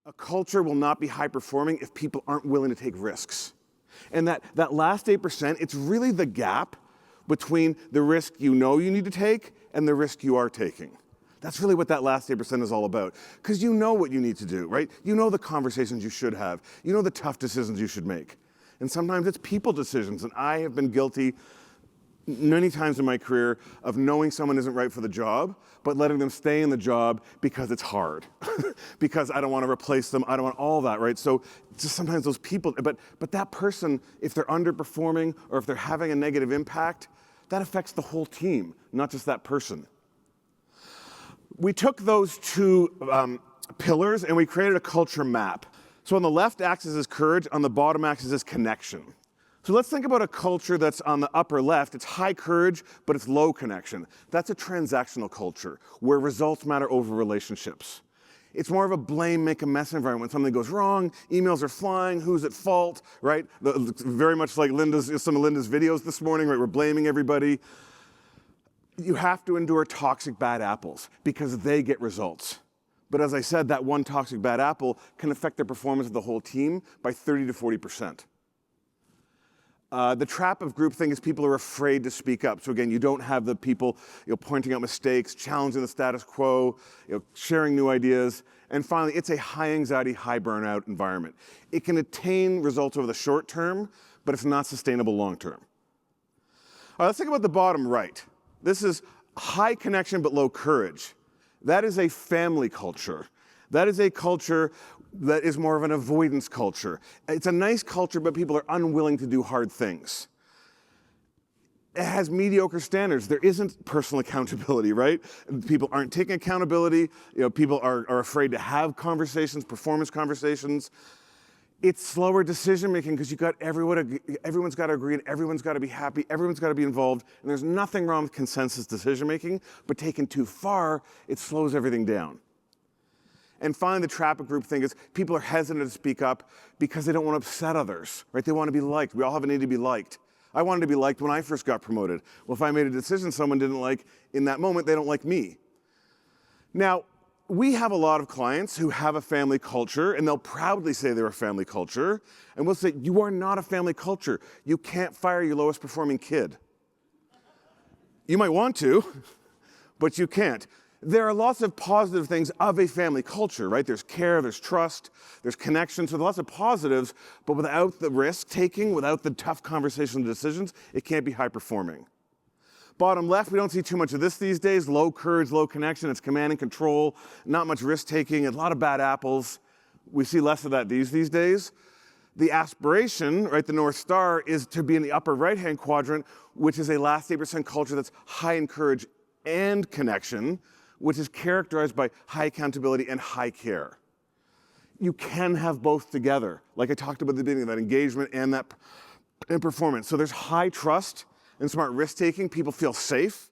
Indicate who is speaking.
Speaker 1: A culture will not be high performing if people aren't willing to take risks. And that last 8%, it's really the gap between the risk you know you need to take and the risk you are taking. That's really what that last 8% is all about. Because you know what you need to do, right? You know the conversations you should have. You know the tough decisions you should make. And sometimes it's people decisions. And I have been guilty many times in my career of knowing someone isn't right for the job, but letting them stay in the job because it's hard, because I don't want to replace them, I don't want all that, right? So just sometimes those people, but that person, if they're underperforming or if they're having a negative impact, that affects the whole team, not just that person. We took those two pillars and we created a culture map. So on the left axis is courage, on the bottom axis is connection. So let's think about a culture that's on the upper left. It's high courage, but it's low connection. That's a transactional culture where results matter over relationships. It's more of a blame, make a mess environment. When something goes wrong, emails are flying, who's at fault, right? Very much like some of Linda's videos this morning, right? We're blaming everybody. You have to endure toxic bad apples because they get results. But as I said, that one toxic bad apple can affect the performance of the whole team by 30 to 40%. The trap of groupthink is people are afraid to speak up. So again, you don't have the people pointing out mistakes, challenging the status quo, sharing new ideas. And finally, it's a high anxiety, high burnout environment. It can attain results over the short term, but it's not sustainable long term. All right, let's think about the bottom right. This is high connection but low courage. That is a family culture. That is a culture that is more of an avoidance culture. It's a nice culture, but people are unwilling to do hard things. It has mediocre standards. There isn't personal accountability, right? People aren't taking accountability. People are afraid to have conversations, performance conversations. It's slower decision making because everyone's got to agree and everyone's got to be happy, everyone's got to be involved, and there's nothing wrong with consensus decision making, but taken too far, it slows everything down. And finally, the trap of groupthink is people are hesitant to speak up because they don't want to upset others, right? They want to be liked. We all have a need to be liked. I wanted to be liked when I first got promoted. Well, if I made a decision someone didn't like in that moment, they don't like me. Now, we have a lot of clients who have a family culture, and they'll proudly say they're a family culture, and we'll say, you are not a family culture. You can't fire your lowest performing kid. You might want to, but you can't. There are lots of positive things of a family culture, right? There's care, there's trust, there's connection, so there's lots of positives, but without the risk taking, without the tough conversation and decisions, it can't be high performing. Bottom left, we don't see too much of this these days. Low courage, low connection, it's command and control, not much risk taking, a lot of bad apples. We see less of that these days. The aspiration, right, the North Star, is to be in the upper right-hand quadrant, which is a last 8% culture that's high in courage and connection, which is characterized by high accountability and high care. You can have both together, like I talked about at the beginning, that engagement and performance. So there's high trust and smart risk-taking. People feel safe.